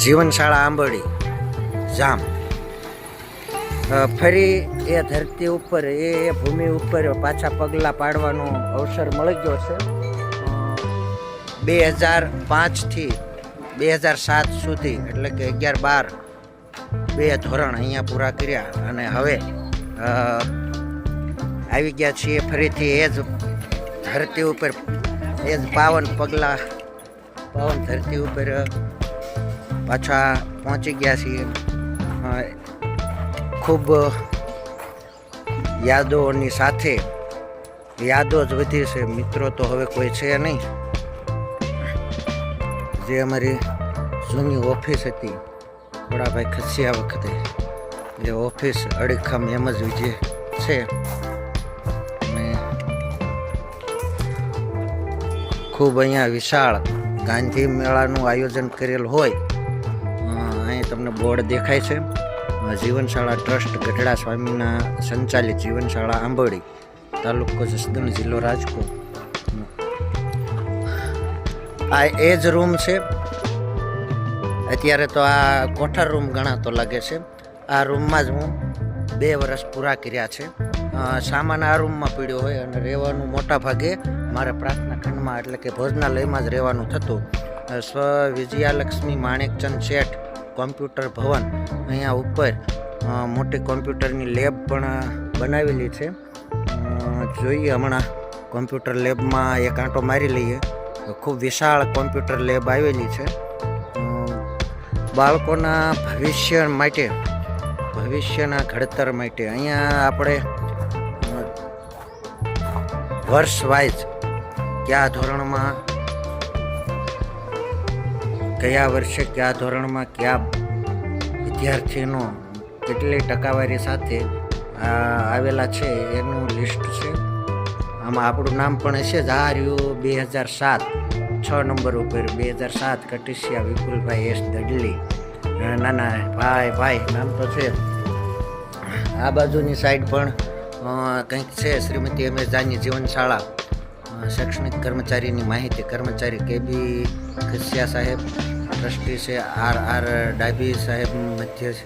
જીવનશાળા આંબરડી જામ ફરી એ ધરતી ઉપર એ ભૂમિ ઉપર પાછા પગલાં પાડવાનો અવસર મળી ગયો છે. 2005થી 2007 સુધી એટલે કે 11-12 બે ધોરણ અહીંયા પૂરા કર્યા અને હવે આવી ગયા છીએ ફરીથી એ જ ધરતી ઉપર એ જ પાવન ધરતી ઉપર પાછા પહોંચી ગયા છીએ. ખૂબ યાદોની સાથે યાદો જ વધી છે. મિત્રો તો હવે કોઈ છે નહીં. જે અમારી જૂની ઓફિસ હતી થોડાભાઈ ખસ્યા વખતે જે ઓફિસ અડીખમ એમ જ જે છે અને ખૂબ અહીંયા વિશાળ ગાંધી મેળાનું આયોજન કરેલ હોય. અહીં તમને બોર્ડ દેખાય છે. જીવનશાળા ટ્રસ્ટ ગઢડા સ્વામીના સંચાલિત જીવનશાળા આંબરડી, તાલુકો જસદણ, જિલ્લો રાજકોટ. આ એ જ રૂમ છે. અત્યારે તો આ કોઠાર રૂમ ગણાતો લાગે છે. આ રૂમમાં જ હું 2 વર્ષ પૂરા કર્યા છે. સામાન આ રૂમમાં પીડ્યો હોય અને રહેવાનું મોટા ભાગે મારે પ્રાર્થના ખંડમાં એટલે કે ભોજનાલયમાં જ રહેવાનું થતું. સ્વ વિજયાલક્ષ્મી માણેકચંદ શેઠ કોમ્પ્યુટર ભવન, અહીંયા ઉપર મોટી કોમ્પ્યુટરની લેબ પણ બનાવેલી છે. જોઈએ હમણાં કોમ્પ્યુટર લેબમાં એક આંટો મારી લઈએ. ખૂબ વિશાળ કોમ્પ્યુટર લેબ આવેલી છે. બાળકોના ભવિષ્ય માટે, ભવિષ્યના ઘડતર માટે અહીંયા આપણે વર્ષ વાઇઝ કયા ધોરણમાં, કયા વર્ષે કયા ધોરણમાં કયા વિદ્યાર્થીનો કેટલી ટકાવારી સાથે આવેલા છે એનું લિસ્ટ છે. આમાં આપણું નામ પણ હશે જ. આ રહ્યું 2007 6 નંબર ઉપર 2007 કટિસિયા વિપુલભાઈ એસ દડલી. નાના ભાઈ નામ તો છે. આ બાજુની સાઈડ પણ કંઈક છે. શ્રીમતી એમ એસ જાની જીવનશાળા શૈક્ષણિક કર્મચારીની માહિતી, કર્મચારી કેબી ખસ્યા સાહેબ ટ્રસ્ટી છે. આર ડાભી સાહેબ મધ્ય છે.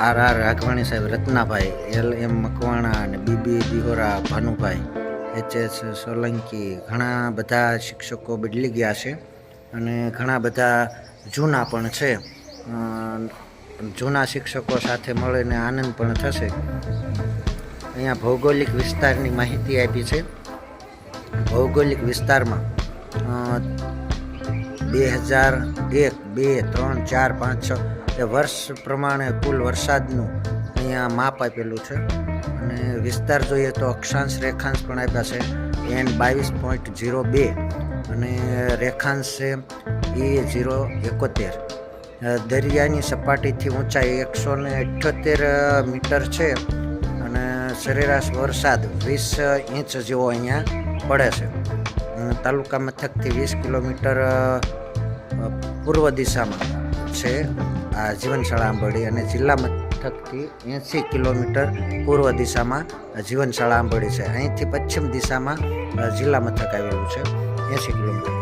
આર રાઘવાણી સાહેબ, રત્નાભાઈ, LM મકવાણા અને બીબી દિહોરા ભાનુભાઈ, HS સોલંકી. ઘણા બધા શિક્ષકો બદલી ગયા છે અને ઘણા બધા જૂના પણ છે. જૂના શિક્ષકો સાથે મળીને આનંદ પણ થશે. અહીંયા ભૌગોલિક વિસ્તારની માહિતી આપી છે. ભૌગોલિક વિસ્તારમાં 2001, 2, 3, 4, 5, 6 એ વર્ષ પ્રમાણે કુલ વરસાદનું અહીંયા માપ આપેલું છે. અને વિસ્તાર જોઈએ તો અક્ષાંશ રેખાંશ પણ આપ્યા છે. N 22.02 અને રેખાંશ છે E071. દરિયાની સપાટીથી ઊંચાઈ 178 મીટર છે અને સરેરાશ વરસાદ 20 ઇંચ જેવો અહીંયા પડે છે. તાલુકા મથકથી 20 કિલોમીટર પૂર્વ દિશામાં છે આ જીવનશાળા આંબરડી અને જિલ્લા મથકથી 80 કિલોમીટર પૂર્વ દિશામાં જીવનશાળા આંબરડી છે. અહીંથી પશ્ચિમ દિશામાં જિલ્લા મથક આવેલું છે 80 કિલોમીટર.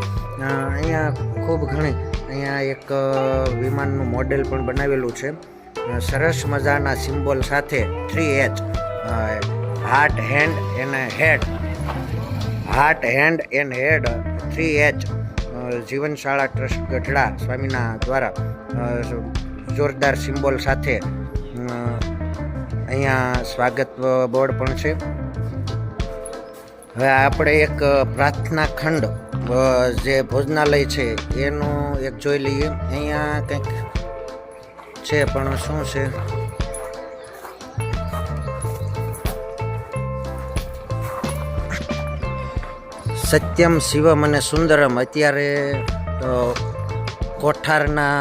અહીંયા ખૂબ ઘણી અહીંયા એક વિમાનનું મોડેલ પણ બનાવેલું છે. સરસ મજાના સિમ્બોલ સાથે 3H heart hand and head, heart hand and head 3H Jivanshala trust Gadhada સ્વામીના દ્વારા જોરદાર સિમ્બોલ સાથે અહીંયા સ્વાગત બોર્ડ પણ છે. હવે આપણે એક પ્રાર્થના ખંડ જે ભોજનાલય છે એનું એક જોઈ લઈએ. અહીંયા કંઈક છે પણ શું છે? સત્યમ શિવમ અને સુંદરમ અત્યારે કોઠારના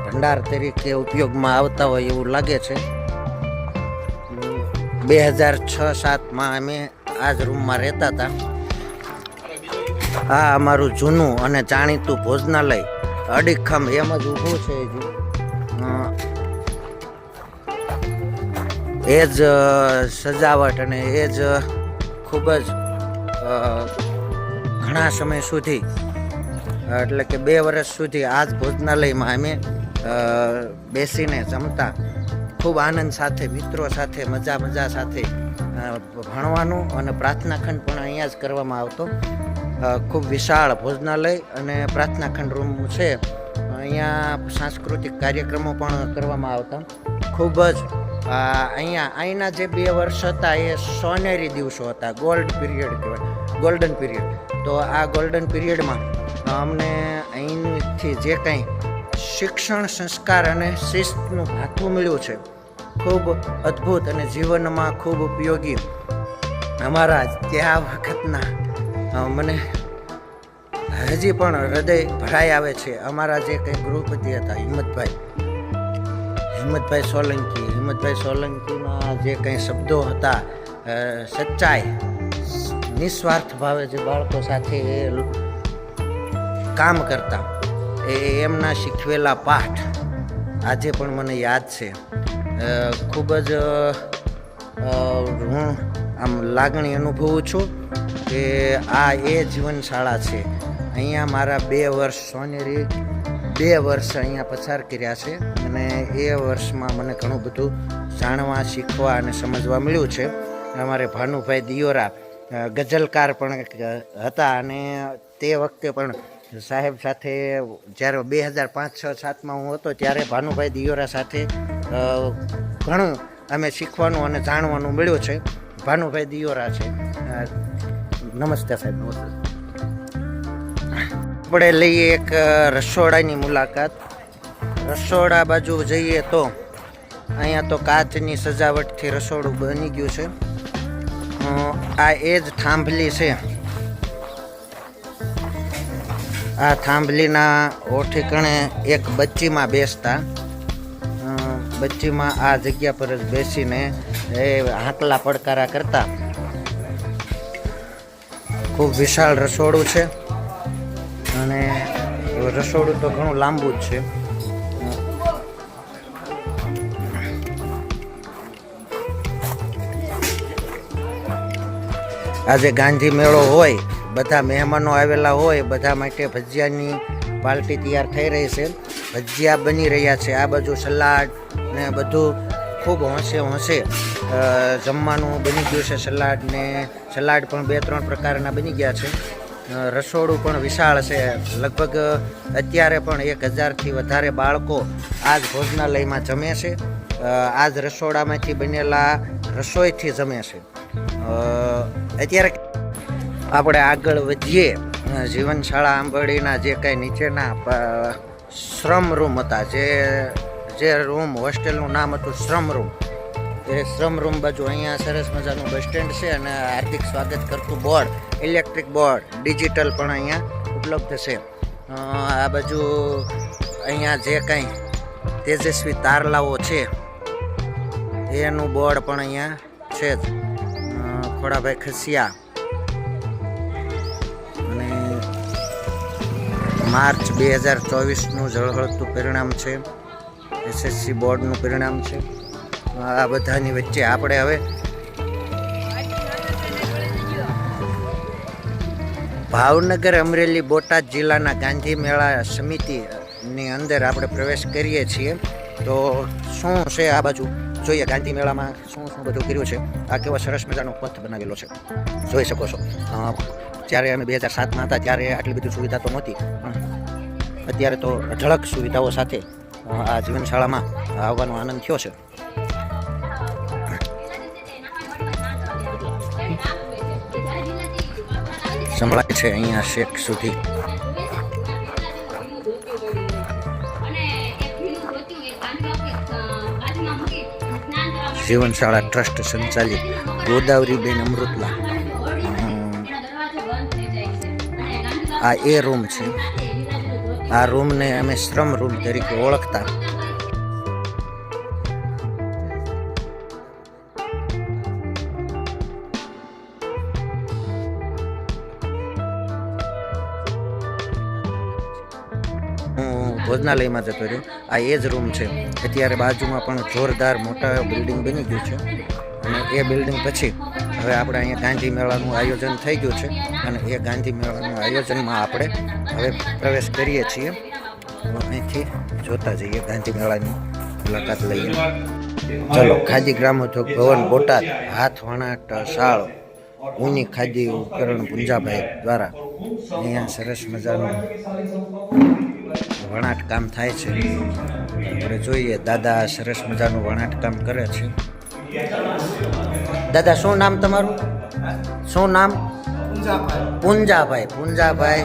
ભંડાર તરીકે ઉપયોગમાં આવતા હોય એવું લાગે છે. 2006-07માં અમે આ જ રૂમમાં રહેતા હતા. આ અમારું જૂનું અને જાણીતું ભોજનાલય અડીખમ એમ જ ઊભું છે. એ જ સજાવટ અને એ જ ખૂબ જ ઘણા સમય સુધી એટલે કે 2 વર્ષ સુધી આ જ ભોજનાલયમાં અમે બેસીને જમતા. ખૂબ આનંદ સાથે, મિત્રો સાથે, મજા સાથે ભણવાનું અને પ્રાર્થના ખંડ પણ અહીંયા જ કરવામાં આવતો. ખૂબ વિશાળ ભોજનાલય અને પ્રાર્થના ખંડ રૂમ છે. અહીંયા સાંસ્કૃતિક કાર્યક્રમો પણ કરવામાં આવતા. ખૂબ જ અહીંના જે 2 વર્ષ હતા એ સોનેરી દિવસો હતા, ગોલ્ડ પીરિયડ કહેવાય, ગોલ્ડન પીરિયડ. તો આ ગોલ્ડન પીરિયડમાં અમને અહીંથી જે કંઈ શિક્ષણ, સંસ્કાર અને શિસ્તનું ભાથું મળ્યું છે, ખૂબ અદ્ભુત અને જીવનમાં ખૂબ ઉપયોગી. અમારા ત્યાં વખતના મને હજી પણ હૃદય ભરાઈ આવે છે. અમારા જે કંઈ ગૃહપતિ હતા હિંમતભાઈ સોલંકીના જે કંઈ શબ્દો હતા, સચ્ચાઈ, નિસ્વાર્થ ભાવે જે બાળકો સાથે કામ કરતા, એ એમના શીખવેલા પાઠ આજે પણ મને યાદ છે. ખૂબ જ હું આમ લાગણી અનુભવું છું કે આ એ જીવનશાળા છે. અહીંયા મારા 2 વર્ષ સોનેરી 2 વર્ષ અહીંયા પસાર કર્યા છે અને એ વર્ષમાં મને ઘણું બધું જાણવા, શીખવા અને સમજવા મળ્યું છે. અમારે ભાનુભાઈ દિયોરા ગઝલકાર પણ હતા અને તે વખતે પણ સાહેબ સાથે જ્યારે 2005-06-07માં હું હતો ત્યારે ભાનુભાઈ દિયોરા સાથે ઘણું અમે શીખવાનું અને જાણવાનું મળ્યું છે. ભાનુભાઈ દિયોરા છે. નમસ્તે સાહેબ. નમસ્તે. આપણે લઈએ એક રસોડાની મુલાકાત. રસોડા બાજુ જઈએ તો અહીંયા તો કાચની સજાવટથી રસોડું બની ગયું છે. આ એ જ થાંભલી છે. આ થાંભલીના ઓઠીકણે એક બચ્ચીમાં બેસતા. બચ્ચીમાં આ જગ્યા પર જ બેસીને એ હાંકલા પડકારા કરતા. ખૂબ વિશાળ રસોડું છે અને રસોડું તો ઘણું લાંબુ જ છે. આજે ગાંધી મેળો હોય, બધા મહેમાનો આવેલા હોય, બધા માટે ભજીયાની પાર્ટી તૈયાર થઈ રહી છે. ભજીયા બની રહ્યા છે. આ બાજુ સલાડ ને બધું ખૂબ હોંશે જમવાનું બની ગયું છે. સલાડ પણ 2-3 પ્રકારના બની ગયા છે. રસોડું પણ વિશાળ છે. લગભગ અત્યારે પણ 1000થી વધારે બાળકો આ જ ભોજનાલયમાં જમે છે. આ જ રસોડામાંથી બનેલા રસોઈથી જમે છે. અત્યારે આપણે આગળ વધીએ. જીવનશાળા આંબરડીના જે કંઈ નીચેના શ્રમ રૂમ હતા, જે રૂમ હોસ્ટેલનું નામ હતું શ્રમ રૂમ, એ શ્રમ રૂમ બાજુ અહીંયા સરસ મજાનું બસ સ્ટેન્ડ છે અને હાર્દિક સ્વાગત કરતું બોર્ડ, ઇલેક્ટ્રિક બોર્ડ, ડિજિટલ પણ અહીંયા ઉપલબ્ધ છે. આ બાજુ અહીંયા જે કંઈ તેજસ્વી તારલાઓ છે એનું બોર્ડ પણ અહીંયા છે જ. ખોડાભાઈ ખસિયા અને માર્ચ 2024નું ઝળહળતું પરિણામ છે. SSC બોર્ડનું પરિણામ છે. આ બધાની વચ્ચે આપણે હવે ભાવનગર, અમરેલી, બોટાદ જિલ્લાના ગાંધી મેળા સમિતિની અંદર આપણે પ્રવેશ કરીએ છીએ. તો શું છે આ બાજુ જોઈએ. ગાંધી મેળામાં શું બધું કર્યું છે. આ કેવો સરસ મજાનો પથ બનાવેલો છે, જોઈ શકો છો. જ્યારે અમે 2007માં હતા ત્યારે આટલી બધી સુવિધા તો નહોતી, પણ અત્યારે તો અઢળક સુવિધાઓ સાથે આ જીવનશાળામાં આવવાનો આનંદ થયો છે. સંભળાય છે અહીંયા શેક સુધી. જીવનશાળા ટ્રસ્ટ સંચાલિત ગોદાવરીબેન અમૃતલા. આ એ રૂમ છે. આ રૂમને અમે શ્રમ રૂમ તરીકે ઓળખતા. ભોજનાલયમાં જતો રહ્યો. આ એ જ રૂમ છે. અત્યારે બાજુમાં પણ જોરદાર મોટા બિલ્ડિંગ બની ગયું છે અને એ બિલ્ડિંગ પછી હવે આપણે અહીંયા ગાંધી મેળાનું આયોજન થઈ ગયું છે અને એ ગાંધી મેળાનું આયોજનમાં આપણે હવે પ્રવેશ કરીએ છીએ. અહીંથી જોતા જઈએ ગાંધી મેળાની મુલાકાત લઈએ. ચલો, ખાદી ગ્રામોદ્યોગ ભવન બોટાદ હાથ વણાટ શાળ ઊની ખાદી ઉપકરણ પુંજાભાઈ દ્વારા અહીંયા સરસ મજાનું વણાટ કામ થાય છે. આપણે જોઈએ દાદા સરસ મજાનું વણાટ કામ કરે છે. દાદા શું નામ તમારું? શું નામ? પુંજાભાઈ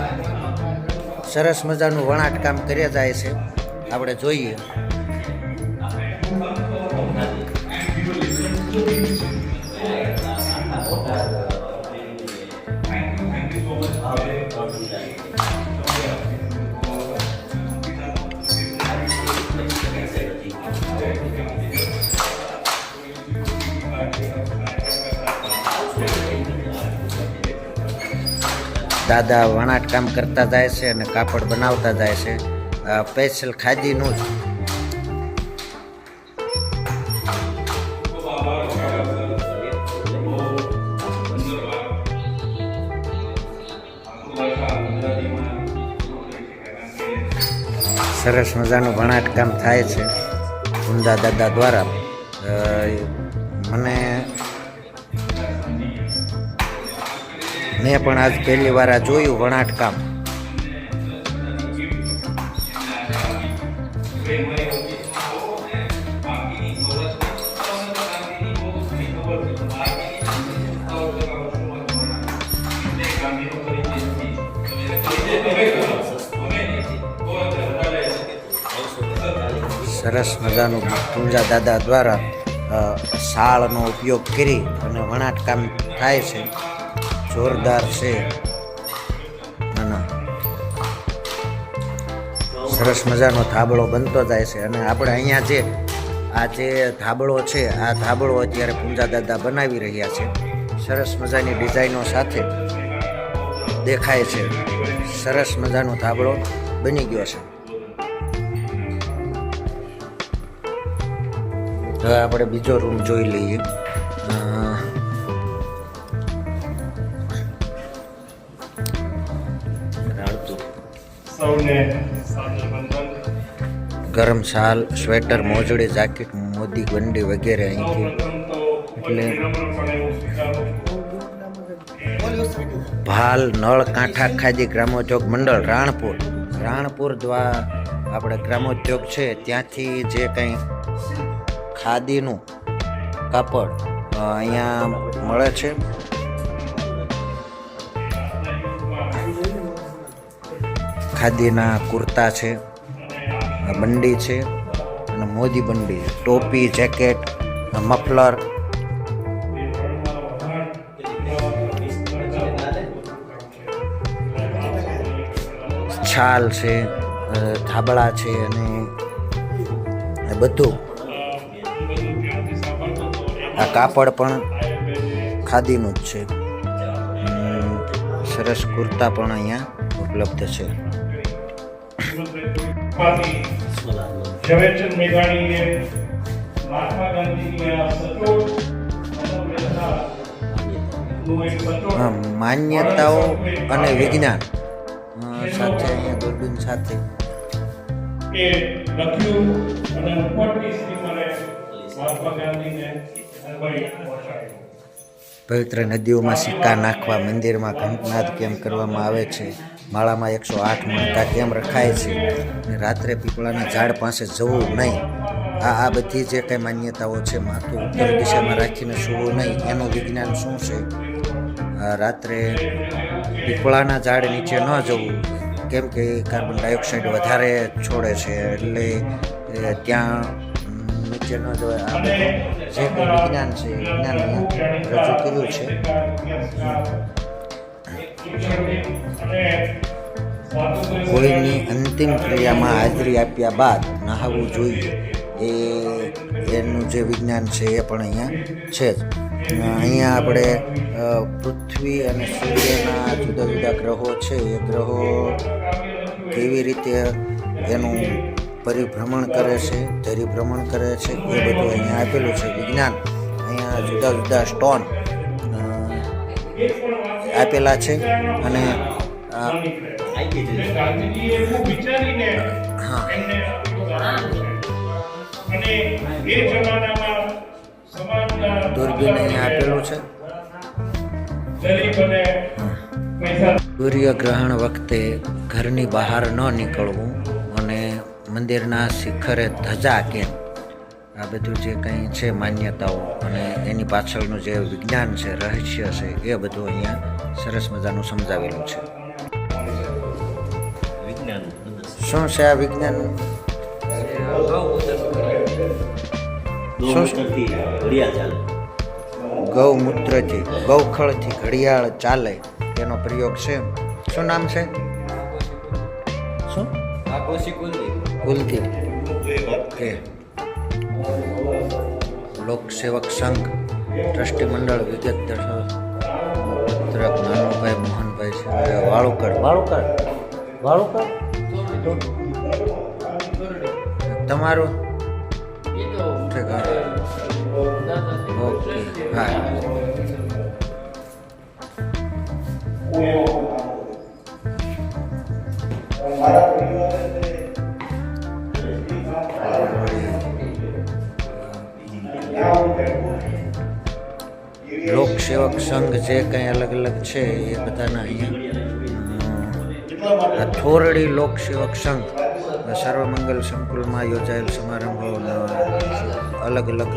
સરસ મજાનું વણાટ કામ કર્યા જાય છે. આપણે જોઈએ. દાદા વણાટ કામ કરતા જાય છે અને કાપડ બનાવતા જાય છે. સ્પેશિયલ ખાદીનું જ. સરસ મજાનું વણાટ કામ થાય છે પુંજા દાદા દ્વારા. મેં પણ આજ પહેલી વાર આ જોયું વણાટ કામ. સરસ મજાનું પુંજા દાદા દ્વારા શાળનો ઉપયોગ કરી અને વણાટ કામ થાય છે. જોરદાર છે. સરસ મજાનો ધાબળો બનતો જાય છે અને આપણે અહીંયા જે ધાબળો છે આ ધાબળો અત્યારે પુંજા દાદા બનાવી રહ્યા છે. સરસ મજાની ડિઝાઇનો સાથે દેખાય છે. સરસ મજાનો ધાબળો બની ગયો છે. હવે આપણે બીજો રૂમ જોઈ લઈએ. ગરમ શાલ, સ્વેટર, મોજડી, જાકેટ, મોદી ગંડી વગેરે અહીંથી. એટલે ભાલ નળ કાંઠા ખાદી ગ્રામોદ્યોગ મંડળ રાણપુર દ્વારા આપણે ગ્રામોદ્યોગ છે ત્યાંથી જે કંઈ ખાદીનું કાપડ અહીંયા મળે છે. ખાદીના કુર્તા છે, બંડી છે અને મોદી બંડી, ટોપી, જેકેટ, મફલર, છાલ છે, ધાબળા છે અને બધું. આ કાપડ પણ ખાદીનું જ છે. સરસ કુર્તા પણ અહીંયા ઉપલબ્ધ છે. ઝવેરચંદ મેઘાણીએ મહાત્મા ગાંધીની માન્યતાઓ અને વિજ્ઞાન સાથે અહીંયા દૂરબીન સાથે એ લખ્યું અને ઉપરથી શ્રીમરે મહાત્મા ગાંધીને પહોંચાડ્યું. પવિત્ર નદીઓમાં સિક્કા નાખવા, મંદિરમાં ઘંટનાદ કેમ કરવામાં આવે છે, માળામાં 108 મણકા કેમ રખાય છે અને રાત્રે પીપળાના ઝાડ પાસે જવું નહીં. આ બધી જે કંઈ માન્યતાઓ છે, માથું ઉત્તર દિશામાં રાખીને સૂવું નહીં, એનું વિજ્ઞાન શું છે. રાત્રે પીપળાના ઝાડ નીચે ન જવું કેમ કે કાર્બન ડાયોક્સાઇડ વધારે છોડે છે, એટલે ત્યાં નીચે ન જવાય. આ બધું જે કંઈ વિજ્ઞાન છે એ વિજ્ઞાન અહીંયા રજૂ કર્યું છે. કોઈની અંતિમ ક્રિયામાં હાજરી આપ્યા બાદ નહાવું જોઈએ એનું જે વિજ્ઞાન છે એ પણ અહીંયા છે જ. અહીંયા આપણે પૃથ્વી અને સૂર્યના જુદા જુદા ગ્રહો છે એ ગ્રહો કેવી રીતે એનું પરિભ્રમણ કરે છે, ધરીભ્રમણ કરે છે, એ બધું અહીંયા આપેલું છે વિજ્ઞાન. અહીંયા જુદા જુદા સ્ટોન એક પણ વાક્ય આપેલા છે અને ન નીકળે. એટલે ગાંધીજીએ એવું વિચારીને હા. એમને આપ્યું છે. અને એ જમાનામાં સમાજના દૂરબીન અહીંયા આપેલું છે. ગરીબ અને પૈસા સૂર્યગ્રહણ વખતે ઘરની બહાર ન નીકળવું અને મંદિરના શિખરે ધજા કે આ બધું જે કંઈ છે માન્યતાઓ અને એની પાછળનું જે વિજ્ઞાન છે, રહસ્ય છે, એ બધું અહીંયા સરસ મજાનું સમજાવેલું છે. શું છે આ વિજ્ઞાન? ગૌમૂત્રથી, ગૌખળથી ઘડિયાળ ચાલે તેનો પ્રયોગ છે. શું નામ છે? શું? કુલદીપ. ઓકે. લોકસેવક સંઘ ટ્રસ્ટી મંડળ વિગત પત્રક નાનુભાઈ મોહનભાઈ છે. વાળુકર તમારું ઠીક, હા. ઓકે, હા. લોકસેવક સંઘ જે કંઈ અલગ અલગ છે એ બધાના અહીંયા થોરડી લોકસેવક સંઘ સર્વમંગલ સંકુલમાં યોજાયેલ સમારંભોના અલગ અલગ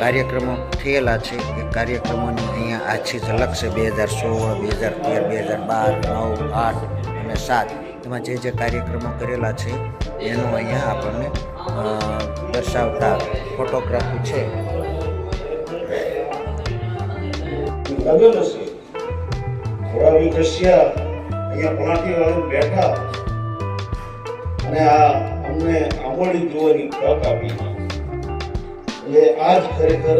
કાર્યક્રમો થયેલા છે. એ કાર્યક્રમોની અહીંયા આછી ઝલક છે. 2016, 2013, 2012, 9, 8 અને 7 એમાં જે જે કાર્યક્રમો કરેલા છે એનું અહીંયા આપણને દર્શાવતા ફોટોગ્રાફી છે. લગન હશે થોડા વીક હસ્યા અહીંયા પણાઠી વાળું બેઠા અને આ અમને આંબોળી જોવાની તક આપી. એટલે આ જ ખરેખર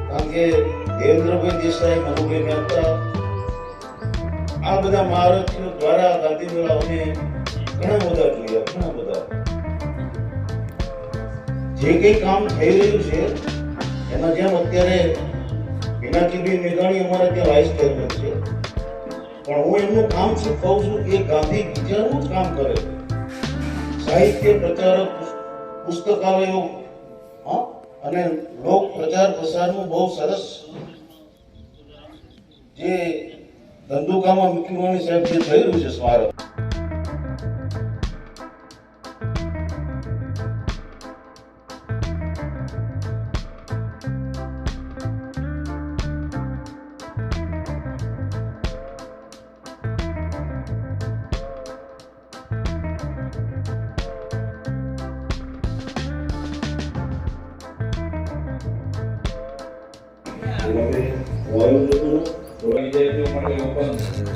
કારણ કે દેવેન્દ્રભાઈ દેસાઈ, મનુભાઈ મહેતા આ બધા મહારથીઓ દ્વારા ગાંધી મેળાઓને ઘણા બધા જોયા, ઘણા બધા જે કંઈ કામ થઈ રહ્યું છે એમાં જેમ અત્યારે મીનાક્ષીભાઈ મેઘાણી અમારા ત્યાં વાઇસ ચેરમેન છે, પણ હું એમનું કામ શું કહું છું કે ગાંધી વિચારનું જ કામ કરે. સાહિત્ય પ્રચારક, પુસ્તકાલયો અને લોક પ્રચાર પ્રસારનું બહુ સરસ જે ધંધુકામાં મુખ્યમંત્રી સાહેબ જે થઈ રહ્યું છે સ્મારક.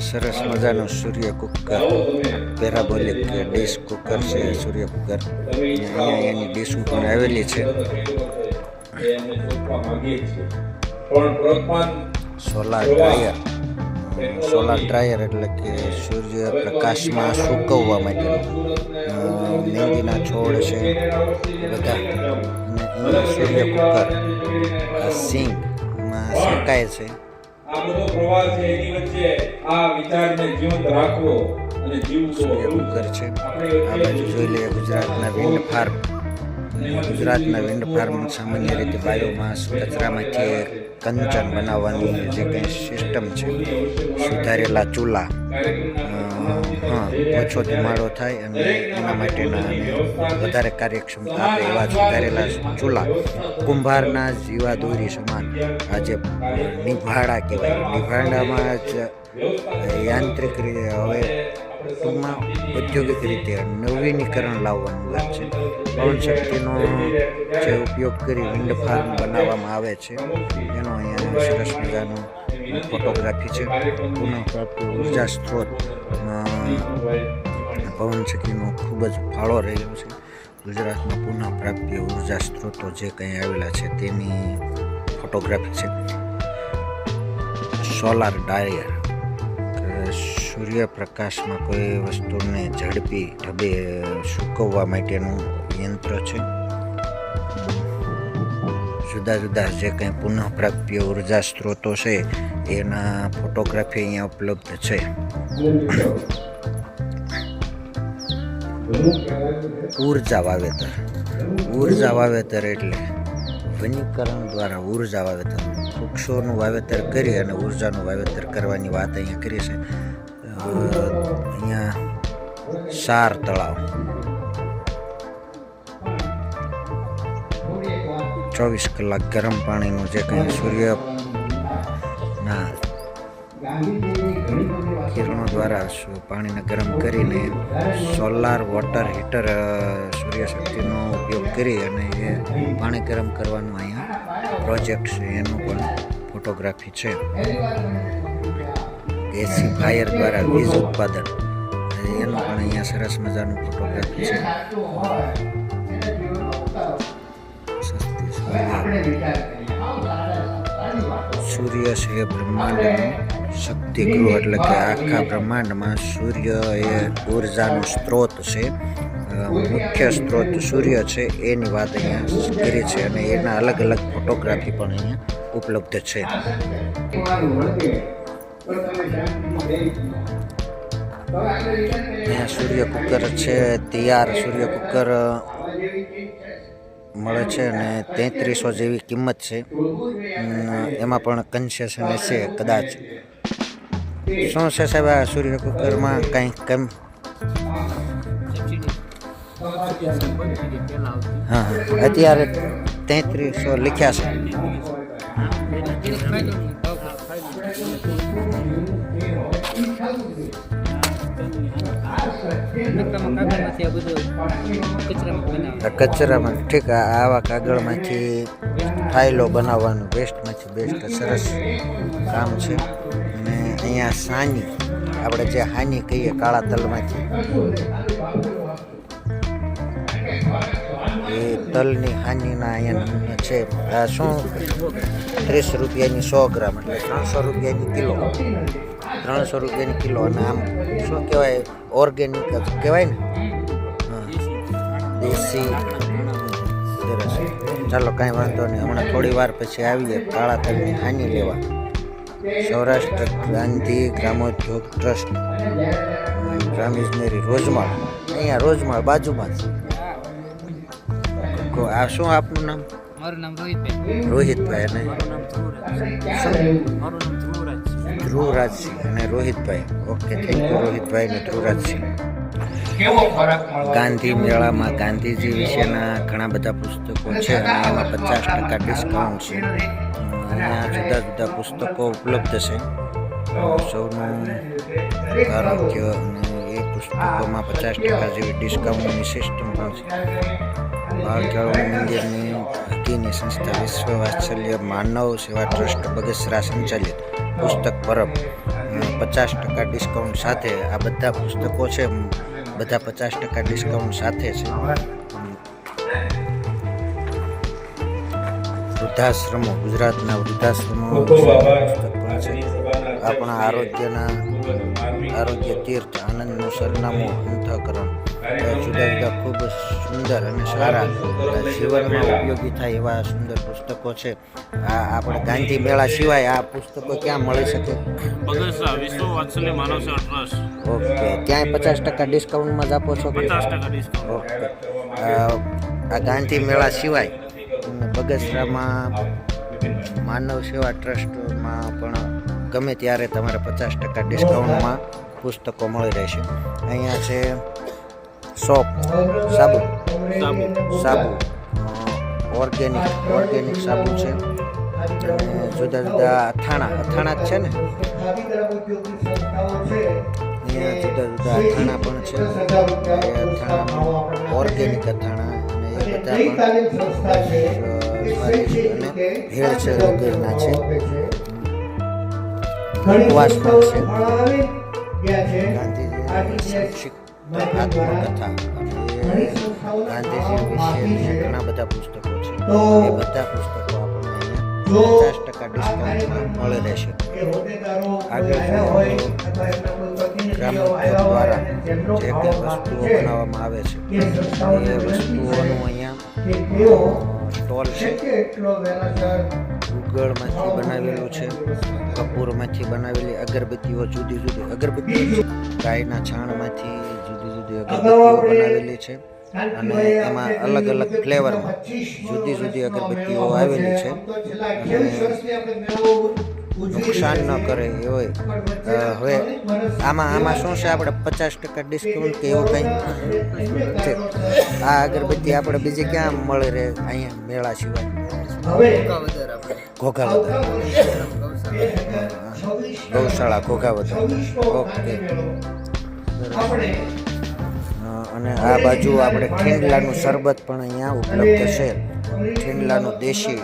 સરસ મજાનું સૂર્ય કુકર, પેરાબોલિક ડીશ કુકર છે. સૂર્ય કુકર અહીંયા એની ડીશ પણ આવેલી છે. સોલાર ડ્રાયર, સોલાર ડ્રાયર એટલે કે સૂર્ય પ્રકાશમાં સૂકવવા માટેનું. મહેંદીના છોડ છે એ બધા. સૂર્ય કુકર સિંગમાં શેકાય છે. આ બધો પ્રવાહ છે એની વચ્ચે આ વિચારને જીવંત રાખવો અને જીવવું. સૂર્ય કુકર છે. આ બાજુ જોઈ લઈએ ગુજરાતના વિન્ડ ફાર્મ. ગુજરાતના વિન્ડ ફાર્મ સામાન્ય રીતે બાયોમાસ કચરામાંથી કંચન બનાવવાની જે કંઈ સિસ્ટમ છે, સુધારેલા ચૂલા, ઓછો ધુમાડો થાય અને એના માટેના વધારે કાર્યક્ષમતા આપે એવા સુધારેલા ચૂલા. કુંભારના જીવાદોરી સમાન આ જે નિભાડા કહેવાય, નિભાડામાં જ યાંત્રિક રીતે હવે ટૂંકમાં ઔદ્યોગિક રીતે નવીનીકરણ લાવવાનું વાત છે. પવન શક્તિનો જે ઉપયોગ કરી વિન્ડ ફાર્મ બનાવવામાં આવે છે એનો અહીંયા સરસ મજાનો ફોટોગ્રાફી છે. પુનઃપ્રાપ્ત ઉર્જા સ્ત્રોત પવન શક્તિનો ખૂબ જ ફાળો રહ્યો છે. ગુજરાતમાં પુનઃપ્રાપ્ય ઉર્જા સ્ત્રોતો જે કંઈ આવેલા છે તેની ફોટોગ્રાફી છે. સોલાર ડ્રાયર, સૂર્યપ્રકાશમાં કોઈ વસ્તુને ઝડપી ઢબે સૂકવવા માટેનું યંત્ર છે. જુદા જુદા જે કંઈ પુનઃપ્રાપ્ય ઉર્જા સ્ત્રોતો છે એના ફોટોગ્રાફી અહીંયા ઉપલબ્ધ છે. ઉર્જા વાવેતર એટલે વનીકરણ દ્વારા ઉર્જા વાવેતર, વૃક્ષોનું વાવેતર કરી અને ઉર્જાનું વાવેતર કરવાની વાત અહીંયા કરી છે. અહીંયા સાર તળાવ 24 કલાક ગરમ પાણીનું જે કંઈ સૂર્યના કિરણો દ્વારા પાણીને ગરમ કરીને સોલાર વોટર હીટર સૂર્યશક્તિનો ઉપયોગ કરી અને એ પાણી ગરમ કરવાનું અહીંયા પ્રોજેક્ટ છે, એનું પણ ફોટોગ્રાફી છે. ગેસી ફાયર દ્વારા વીજ ઉત્પાદન એનું પણ અહીંયા સરસ મજાનું ફોટોગ્રાફી છે. સૂર્ય છે બ્રહ્માંડનું શક્તિગૃહ, એટલે કે આખા બ્રહ્માંડમાં સૂર્ય એ ઉર્જાનો સ્ત્રોત છે, મુખ્ય સ્ત્રોત સૂર્ય છે એની વાત અહીંયા કરી છે અને એના અલગ અલગ ફોટોગ્રાફી પણ અહીંયા ઉપલબ્ધ છે. અહીંયા સૂર્ય કુકર છે તૈયાર. સૂર્ય કુકર મળે છે અને 3300 જેવી કિંમત છે. એમાં પણ કન્સેશન હશે કદાચ. શું છે સાહેબ આ સૂર્ય કુકરમાં કંઈ કેમ? હા અત્યારે 3300 લખ્યા છે. કચરામાં ઠીક, આવા કાગળમાંથી ફાઇલો બનાવવાનું બેસ્ટમાંથી બેસ્ટ સરસ કામ છે. અને અહીંયા સાની, આપણે જે હાની કહીએ કાળા તલમાંથી, એ તલની હાનીના અહીંયા નમૂના છે. આ શું 30 રૂપિયાની 100 ગ્રામ એટલે 300 રૂપિયાની કિલો, 300 રૂપિયાની કિલો. અને આમ શું કહેવાય, ઓર્ગેનિક જ કહેવાય ને. હા, દેશી. સરસ, ચાલો કાંઈ વાંધો નહીં. હમણાં થોડી વાર પછી આવીએ કાળા તલની હાની લેવા. સૌરાષ્ટ્ર ગાંધી ગ્રામોદ્યોગ ટ્રસ્ટ, ગ્રામ ઇજનેરી, રોજમાળ. અહીંયા રોજમાળ બાજુમાં જ. આ શું આપનું નામ? મારું નામ રોહિતભાઈ. રોહિતભાઈ. અને ધ્રુવરાજસિંહ અને રોહિતભાઈ. ઓકે, થેન્ક યુ રોહિતભાઈ અને ધ્રુવરાજસિંહ. ગાંધી મેળામાં ગાંધીજી વિશેના ઘણા બધા પુસ્તકો છે અને એમાં 50% ડિસ્કાઉન્ટ છે. અહીંયા જુદા જુદા પુસ્તકો ઉપલબ્ધ છે. સૌનું આરોગ્ય અને એ પુસ્તકોમાં 50% જેવી ડિસ્કાઉન્ટની સિસ્ટમ પણ છે. બાળકેળવણી મંદિરની હકીની સંસ્થા વિશ્વ વાત્સલ્ય માનવ સેવા ટ્રસ્ટ બગસરા સંચાલિત પુસ્તક પરબ 50% ડિસ્કાઉન્ટ સાથે આ બધા પુસ્તકો છે. બધા 50% ડિસ્કાઉન્ટ સાથે છે. વૃદ્ધાશ્રમો, ગુજરાતના વૃદ્ધાશ્રમો આપણા આરોગ્ય તીર્થ, આનંદનું સરનામું, અંતઃકરણ, જુદા જુદા ખૂબ સુંદર અને સારા જીવનમાં ઉપયોગી થાય એવા સુંદર પુસ્તકો છે. આ આપણે ગાંધી મેળા સિવાય આ પુસ્તકો ક્યાં મળી શકે? બગસરા વિશ્વ વાત્સલ્ય માનવ સેવા ટ્રસ્ટ. ઓકે, ક્યાંય 50% ડિસ્કાઉન્ટમાં જ આપો છો? 50% ડિસ્કાઉન્ટ. ઓકે. આ ગાંધી મેળા સિવાય બગસરામાં માનવ સેવા ટ્રસ્ટમાં પણ ગમે ત્યારે તમારે 50% ડિસ્કાઉન્ટમાં પુસ્તકો મળી રહેશે. અહીંયા છે સોપ, સાબુ, ઓર્ગેનિક સાબુ છે. અને જુદા જુદા અથાણા જ છે ને, અહીંયા જુદા જુદા અથાણા પણ છે. એ અથાણામાં ઓર્ગેનિક અથાણા અને એ બધા પણ અને ભેળસેળ વગરના છે. ઉપવાસ પણ છે. ગાંધીજીની સંક્ષિપ્ત આત્મકથા અને ગાંધીજી વિશે ઘણા બધા પુસ્તકો છે. એ બધા પુસ્તકો આપણને અહીંયા 50% ડિસ્કાઉન્ટમાં મળી રહેશે. આગળ ગ્રામોદ્યોગ દ્વારા જે કંઈ વસ્તુઓ બનાવવામાં આવે છે એ વસ્તુઓનું અહીંયા સ્ટોલ છે. ગુગળમાંથી બનાવેલું છે, કપૂરમાંથી બનાવેલી અગરબત્તીઓ, જુદી જુદી અગરબત્તીઓ, ગાયના છાણમાંથી જુદી જુદી અગરબત્તીઓ બનાવેલી છે અને એમાં અલગ અલગ ફ્લેવરમાં જુદી જુદી અગરબત્તીઓ આવેલી છે અને નુકસાન ન કરે એવો. હવે આમાં શું છે, આપણે 50% ડિસ્કાઉન્ટ કે એવું કંઈ છે. આ અગરબત્તી આપણે બીજી ક્યાં મળી રહે અહીંયા મેળા સિવાય? ઘોઘાવદર, ગૌશાળા ઘોઘાવદર. ઓકે. અને આ બાજુ આપણે ઠીંડલાનું શરબત પણ અહીંયા ઉપલબ્ધ છે. ઠીંડલાનું દેશી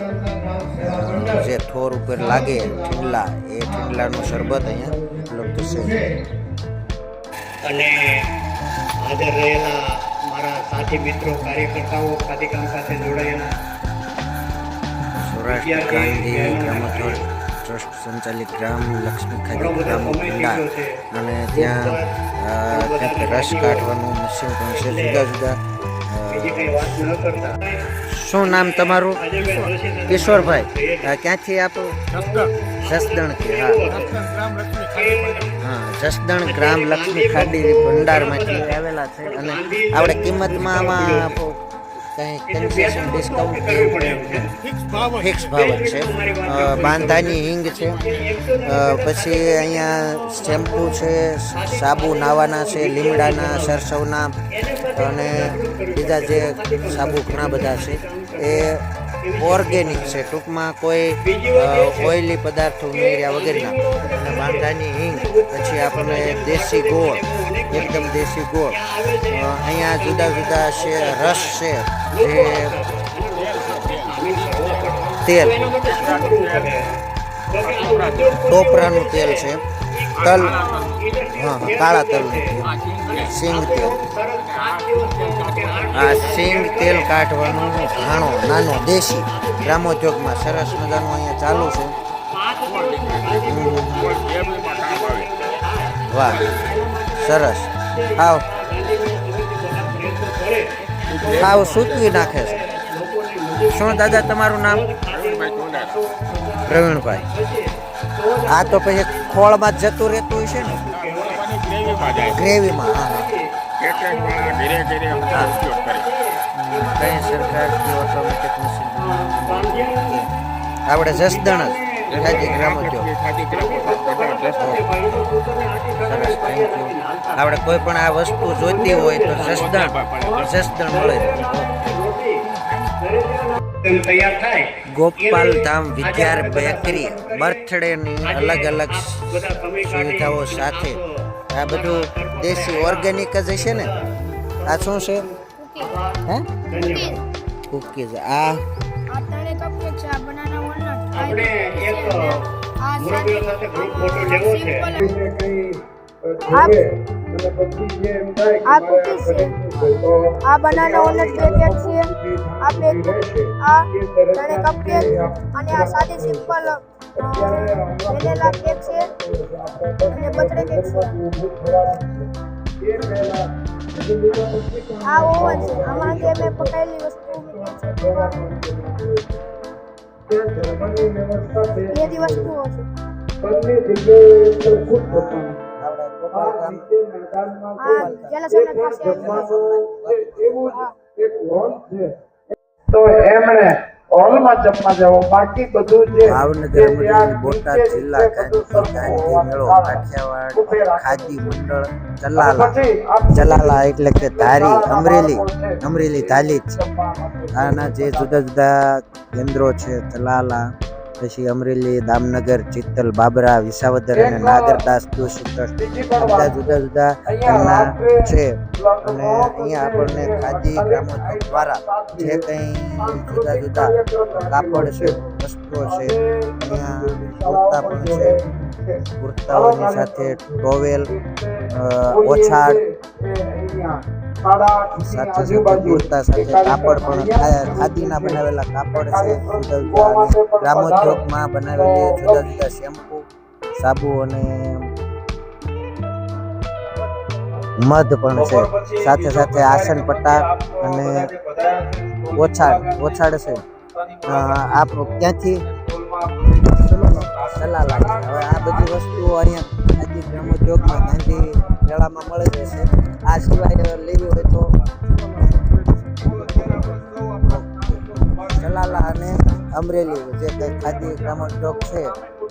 જે થોર ઉપર લાગે ઠીંડલા, એ ઠીંડલાનું શરબત અહીંયા ઉપલબ્ધ છે. અને હાજર રહેલા મારા સાથી મિત્રો, કાર્યકર્તાઓ, ખાદીકામ સાથે જોડાયેલા સૌરાષ્ટ્ર ગાંધી ગ્રામોદ્યોગ ટ્રસ્ટ સંચાલિત ગ્રામ લક્ષ્મી ખાદી ગ્રામ ભંડાર, અને ત્યાં રસ કાઢવાનું મશીન પણ છે. જુદા જુદા. શું નામ તમારું? કિશોરભાઈ. ક્યાંથી આપ? જસદણથી. હા, જસદણ ગ્રામ લક્ષ્મી ખાદી ભંડારમાંથી આવેલા છે. અને આપણે કિંમતમાં આમાં કંઈ કન્સેશન ડિસ્કાઉન્ટ ફિક્સ ભાવ જ છે. બાંધાની હિંગ છે, પછી અહીંયા શેમ્પૂ છે, સાબુ નાવાના છે, લીમડાના, સરસવના અને બીજા જે સાબુ ઘણા બધા છે એ ઓર્ગેનિક છે. ટૂંકમાં કોઈ ઓઇલી પદાર્થો ઉમેર્યા વગરના. અને બાંધાની હિંગ, પછી આપણને દેશી ગોળ, એકદમ દેશી ગોળ. અહીંયા જુદા જુદા છે, રસ છે, જે તેલ, ટોપરાનું તેલ છે, તલ, હા કાળા તલનું તેલ, સિંગ તેલ. આ સિંગ તેલ કાઢવાનું ઘાણો નાનો દેશી ગ્રામોદ્યોગમાં સરસ મજાનું અહીંયા ચાલુ છે. વાહ, સરસ. હાવ સૂકવી નાખે છે. શું દાદા તમારું નામ? પ્રવીણભાઈ. આ તો પછી ખોળમાં જ જતું રહેતું હોય છે ને, ગ્રેવીમાં. હા કઈ સરકારથી ઓટોમેટિક મશીન આપણે જસદણ જ ખાદી ગ્રામોદ્યોગ. સરસ, થેન્ક યુ. આપણે કોઈ પણ આ વસ્તુ જોઈતી હોય તો જસદણ મળે. ગોપાલ ધામ વિદ્યાર બેકરી બર્થડેની અલગ અલગ સુવિધાઓ સાથે. આ બધું દેશી ઓર્ગેનિક જ હશે ને? આ શું છે? હે, કુકીઝ. આ આપણે એક મુરબ્બીઓ સાથે ગ્રુપ ફોટો લેવો છે. આ કુકીઝ છે, આ બનાના ઓનર પેકેટ છે, આ ત્રણે કપકેક, અને આ સાદી સિમ્પલ વેનીલા કેક છે અને બર્થડે કેક છે. આ ઓવન છે, આમાં જે મેં પકાયેલી વસ્તુ મૂકી છે, બધી વસ્તુઓ છે. તો એમણે હોલમાં જમવા જવો, બાકી બધું જે ભાવનગર મંડળ બોટાદ જિલ્લા ગાંધી મેળો કાઠિયાવાડ ખાદી મંડળ ચલાલા એટલે કે ધારી, અમરેલી ધાલી જ. આના જે જુદા જુદા કેન્દ્રો છે, ચલાલા, પછી અમરેલી, દામનગર, ચિત્તલ, બાબરા, વિસાવદર અને નાગરદાસ દોશી ટ્રસ્ટ, બધા જુદા જુદા એમના છે. અને અહીંયા આપણને ખાદી ગ્રામોદ્યોગ દ્વારા જે કંઈ જુદા જુદા કાપડ છે, વસ્તુઓ છે, અહીંયા કુર્તા પણ છે. કુર્તાઓની સાથે ટોવેલ, ઓછાડ, સાથે કુર્તા સાથે કાપડ પણ ખાદીના બનાવેલા કાપડ છે. જુદા જુદા ગ્રામોદ્યોગમાં બનાવેલી જુદા જુદા શેમ્પૂ, સાબુ અને મધ પણ છે. સાથે સાથે આસન પટ્ટા અને ઓછાડ છે. આપ ક્યાંથી સલાલા છે. હવે આ બધી વસ્તુઓ અહીંયા ખાદી ગ્રામોદ્યોગમાં ગાંધી મેળામાં મળી જશે. આ સિવાય લેવી હોય તો સલાલા અને અમરેલી જે કંઈ ખાદી ગ્રામોદ્યોગ છે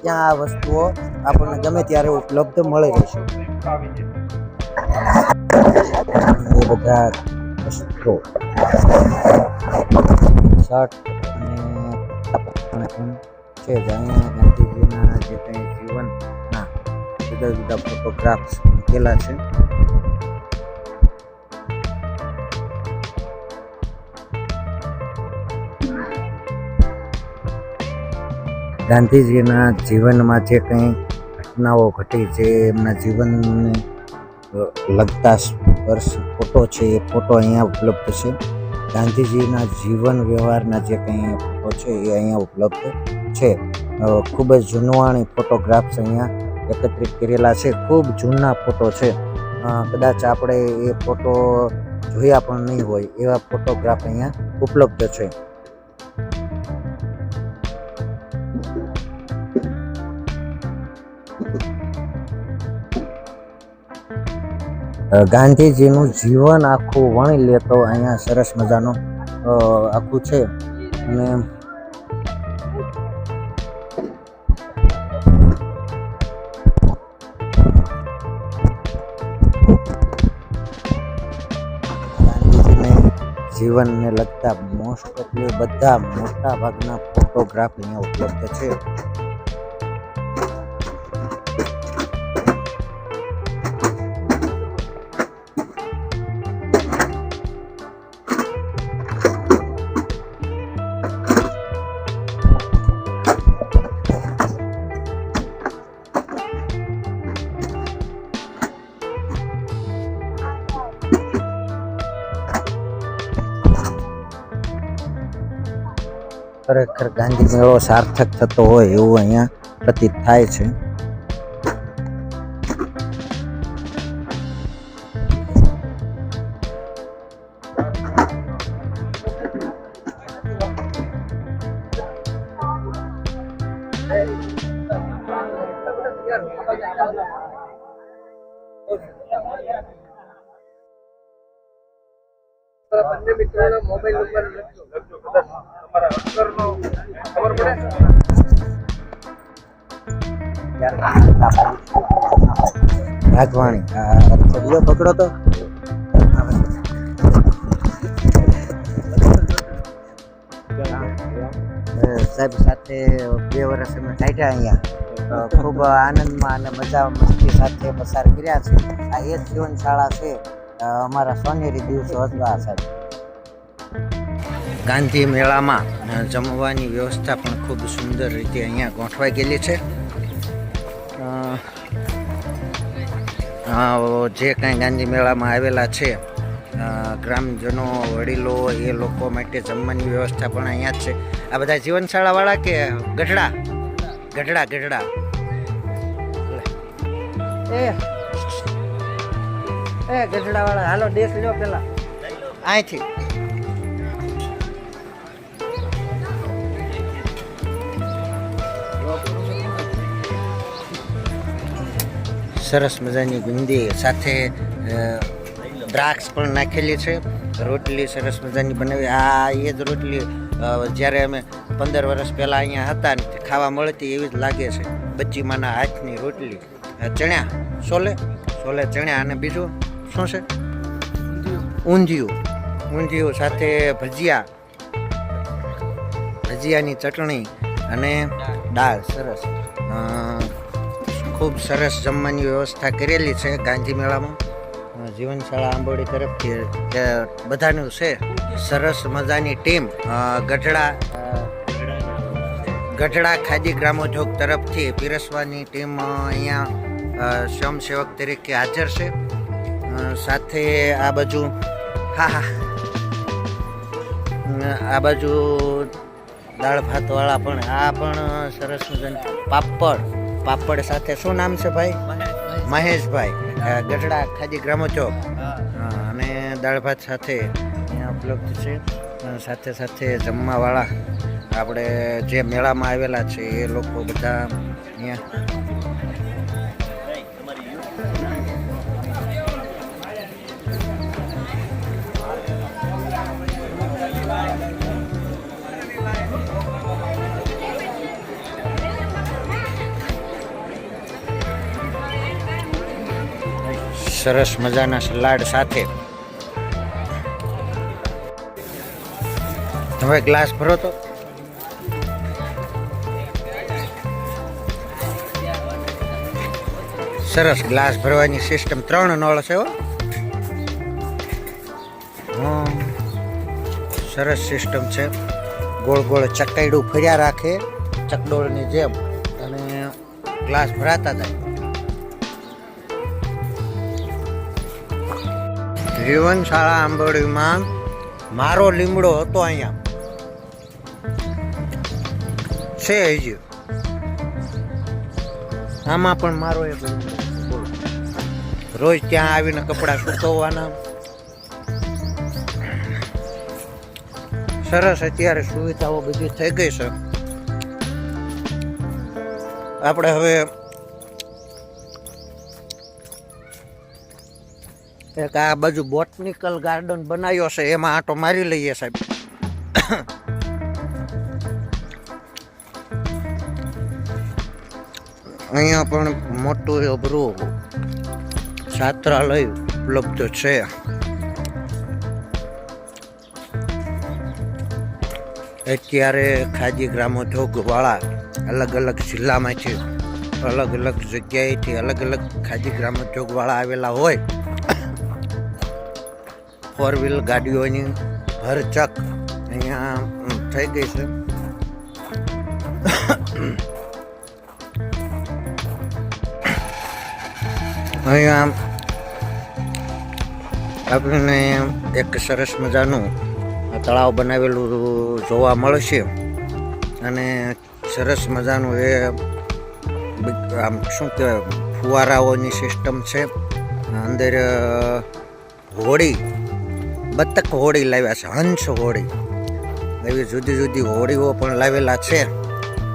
ત્યાં આ વસ્તુઓ આપણને ગમે ત્યારે ઉપલબ્ધ મળી રહેશે. એ બધા વસ્ત્રો શર્ટ અને છે જ અહીંયા ગાંધીજીના જે કંઈ જીવનના જુદા જુદા ફોટોગ્રાફ્સ મૂકેલા છે. ગાંધીજીના જીવનમાં જે કંઈ ઘટનાઓ ઘટી જે એમના જીવનને લગતા વર્ષ ફોટો છે એ ફોટો અહીંયા ઉપલબ્ધ છે. ગાંધીજીના જીવન વ્યવહારના જે કંઈ ફોટો છે એ અહીંયા ઉપલબ્ધ છે. ખૂબ જ જૂનવાણી ફોટોગ્રાફ્સ અહીંયા એકત્રિત કરેલા છે. ખૂબ જૂના ફોટો છે. કદાચ આપણે એ ફોટો જોયા પણ નહીં હોય એવા ફોટોગ્રાફ અહીંયા ઉપલબ્ધ છે. ગાંધીજીનું જીવન આખું વણી લે તો અહીંયા સરસ મજાનું આખું છે. અને ગાંધીજીને જીવનને લગતા મોસ્ટ ઓફલી બધા મોટા ભાગના ફોટોગ્રાફ અહીંયા ઉપલબ્ધ છે. ખરેખર ગાંધી મેળો સાર્થક થતો હોય એવું અહીંયા પ્રતીત થાય છે. બંને મિત્રોનો મોબાઈલ નંબર લખજો કદાચ તમારા અંતરનો ખબર પડે. રાઘવાણી બીજો પકડો તો સાહેબ સાથે 2 વર્ષ અમે કાઢ્યા અહીંયા. ખૂબ આનંદમાં અને મજા મસ્તી સાથે પસાર કર્યા છે. આ એ જ જીવનશાળા છે અમારા સોનેરી દિવસો હતા સાહેબ. ગાંધી મેળામાં જમવાની વ્યવસ્થા પણ ખૂબ સુંદર રીતે અહીંયા ગોઠવાઈ ગયેલી છે. જે કાંઈ ગાંધી મેળામાં આવેલા છે ગ્રામજનો વડીલો એ લોકો માટે જમવાની વ્યવસ્થા પણ અહીંયા જ છે. આ બધા જીવનશાળાવાળા કે ગઢડા ગઢડા ગઢડા એ ગઢડાવાળા હાલો દેશ લ્યો પેલા અહીંથી. સરસ મજાની ગુંદી સાથે દ્રાક્ષ પણ નાખેલી છે. રોટલી સરસ મજાની બનાવી. આ એ જ રોટલી જ્યારે અમે 15 વર્ષ પહેલાં અહીંયા હતા ને ખાવા મળતી એવી જ લાગે છે. બચ્ચીમાના હાથની રોટલી, ચણ્યા છોલે ચણ્યા અને બીજું શું છે ઊંધિયું સાથે ભજીયાની ચટણી અને દાળ. સરસ ખૂબ સરસ જમવાની વ્યવસ્થા કરેલી છે ગાંધી મેળામાં. જીવનશાળા આંબોડી તરફથી બધાનું છે સરસ મજાની ટીમ. ગઢડા ખાદી ગ્રામોદ્યોગ તરફથી પીરસવાની ટીમ અહીંયા સ્વયંસેવક તરીકે હાજર છે. સાથે આ બાજુ આ બાજુ દાળ ભાતવાળા પણ આ પણ સરસ મજાની પાપડ સાથે શું નામ છે ભાઈ? મહેશભાઈ, ગઢડા ખાદી ગ્રામોદ્યોગ. અને દાળ ભાત સાથે અહીંયા ઉપલબ્ધ છે. સાથે જમવાવાળા આપણે જે મેળામાં આવેલા છે એ લોકો બધા અહીંયા સરસ મજાના સલાડ સાથે હવે ગ્લાસ ભરો તો સરસ ગ્લાસ ભરવાની સિસ્ટમ 3 નળ છે હો સરસ સિસ્ટમ છે ગોળ ગોળ ચકૈડું ફર્યા રાખે ચકડોળની જેમ અને ગ્લાસ ભરાતા જાય જીવનશાળા આંબોડીમાં મારો લીમડો હતો અહીંયા છે હજી આમાં પણ મારો એક લીમડો રોજ ત્યાં આવીને કપડાં સૂકવવાના સરસ અત્યારે સુવિધાઓ બધી થઈ ગઈ છે આપણે હવે એક આ બાજુ બોટનિકલ ગાર્ડન બનાવ્યો છે એમાં આંટો મારી લઈએ સાહેબ અહીંયા પણ મોટું અબરું છાત્રાલય ઉપલબ્ધ છે અત્યારે ખાદી ગ્રામોદ્યોગ વાળા અલગ અલગ જિલ્લામાંથી અલગ અલગ જગ્યાએથી અલગ અલગ ખાદી ગ્રામોદ્યોગ વાળા આવેલા હોય 4 વ્હીલ ગાડીઓની ભરચક અહીંયા થઈ ગઈ છે અહીંયા આપણને એક સરસ મજાનું તળાવ બનાવેલું જોવા મળશે અને સરસ મજાનું એ આમ શું કહેવાય ફુવારાઓની સિસ્ટમ છે અંદર હોળી બતક હોળી લાવ્યા છે હંસ હોળી એવી જુદી જુદી હોળીઓ પણ લાવેલા છે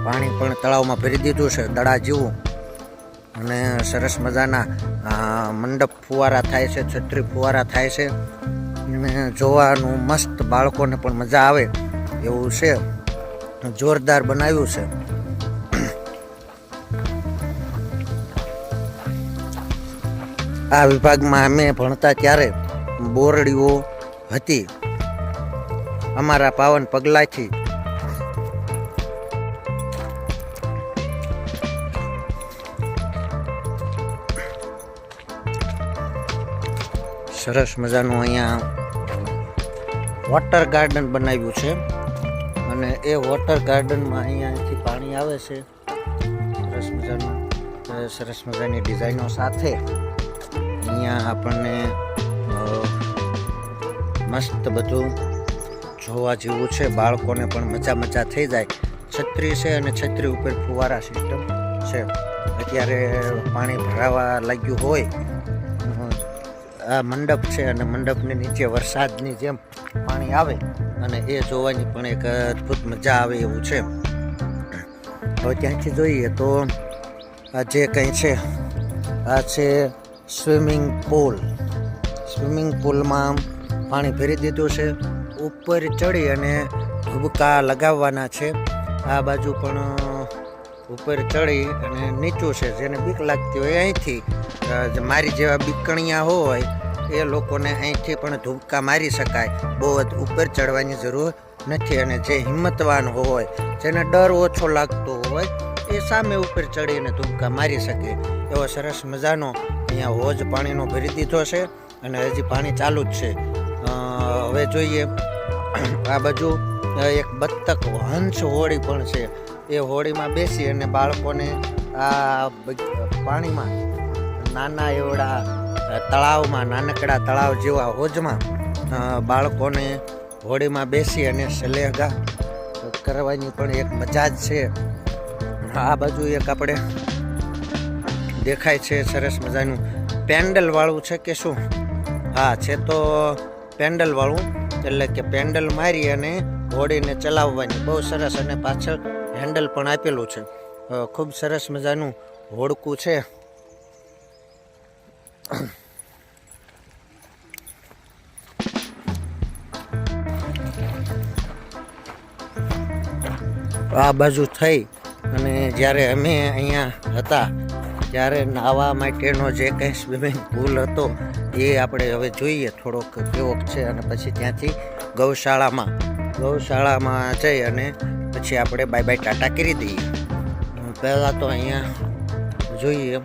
પાણી પણ તળાવમાં ભરી દીધું છે દડા જેવું અને સરસ મજાના મંડપ ફુવારા થાય છે છત્રી ફુવારા થાય છે અને જોવાનું મસ્ત બાળકોને પણ મજા આવે એવું છે જોરદાર બનાવ્યું છે આ વિભાગમાં અમે ભણતા ત્યારે બોરડીઓ હતી અમારા પાવન પગલાથી સરસ મજાનું અહીંયા વોટર ગાર્ડન બનાવ્યું છે અને એ વોટર ગાર્ડનમાં અહીંયાથી પાણી આવે છે સરસ મજાની ડિઝાઇનો સાથે અહીંયા આપણને મસ્ત બધું જોવા જેવું છે બાળકોને પણ મજા થઈ જાય છત્રી છે અને છત્રી ઉપર ફુવારા સિસ્ટમ છે અત્યારે પાણી ભરાવા લાગ્યું હોય આ મંડપ છે અને મંડપની નીચે વરસાદની જેમ પાણી આવે અને એ જોવાની પણ એક અદ્ભુત મજા આવે એવું છે હવે ત્યાંથી જોઈએ તો આ જે કંઈ છે આ છે સ્વિમિંગ પુલમાં પાણી ભરી દીધું છે ઉપર ચડી અને ધુબકા લગાવવાના છે આ બાજુ પણ ઉપર ચડી અને નીચું છે જેને બીક લાગતી હોય અહીંથી મારી જેવા બીકણિયા હોય એ લોકોને અહીંથી પણ ધુબકા મારી શકાય બહુ જ ઉપર ચડવાની જરૂર નથી અને જે હિંમતવાન હોય જેને ડર ઓછો લાગતો હોય એ સામે ઉપર ચડીને ધુબકા મારી શકે એવો સરસ મજાનો અહીંયા હોજ પાણીનો ભરી દીધો છે અને હજી પાણી ચાલુ જ છે હવે જોઈએ આ બાજુ એક બતક હંસ હોળી પણ છે એ હોળીમાં બેસી અને બાળકોને આ પાણીમાં નાના એવડા તળાવમાં નાનકડા તળાવ જેવા હોજમાં બાળકોને હોળીમાં બેસી અને સલેગા કરવાની પણ એક મજા જ છે આ બાજુ એક આપણે દેખાય છે સરસ મજાનું પેન્ડલ વાળું છે કે શું હા છે તો પેન્ડલ વાળું એટલે કે પેન્ડલ મારી અને હોડીને ચલાવવાની બહુ સરસ, અને પાછળ હેન્ડલ પણ આપેલું છે. ખૂબ સરસ મજાનું હોડકું છે. આ બાજુ થઈ અને જ્યારે અમે અહીંયા હતા ત્યારે નાહવા માટેનો જે કંઈ સ્વિમિંગ પુલ હતો એ આપણે હવે જોઈએ થોડોક કેવોક છે, અને પછી ત્યાંથી ગૌશાળામાં જઈ અને પછી આપણે બાય બાય ટાટા કરી દઈએ. પહેલાં તો અહીંયા જોઈએ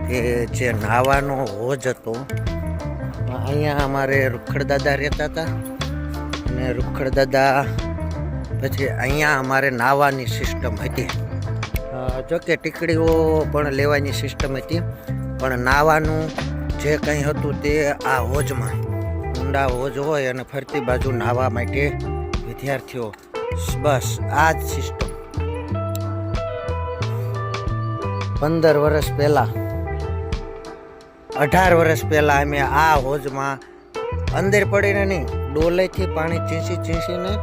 કે જે નાહવાનો હોજ હતો, અહીંયા અમારે રૂખડ દાદા રહેતા હતા, અને રૂખડ દાદા પછી અહીંયા અમારે નાહવાની સિસ્ટમ હતી. જોકે ટીકડીઓ પણ લેવાની સિસ્ટમ હતી, પણ નાહવાનું જે કંઈ હતું તે આ હોજમાં, ઊંડા હોજ હોય અને ફરતી બાજુ નાહવા માટે વિદ્યાર્થીઓ, બસ આ જ સિસ્ટમ. 15 વર્ષ પહેલાં 18 વર્ષ પહેલાં અમે આ હોજમાં અંદર પડીને નહીં, ડોલેથી પાણી ચીંસીને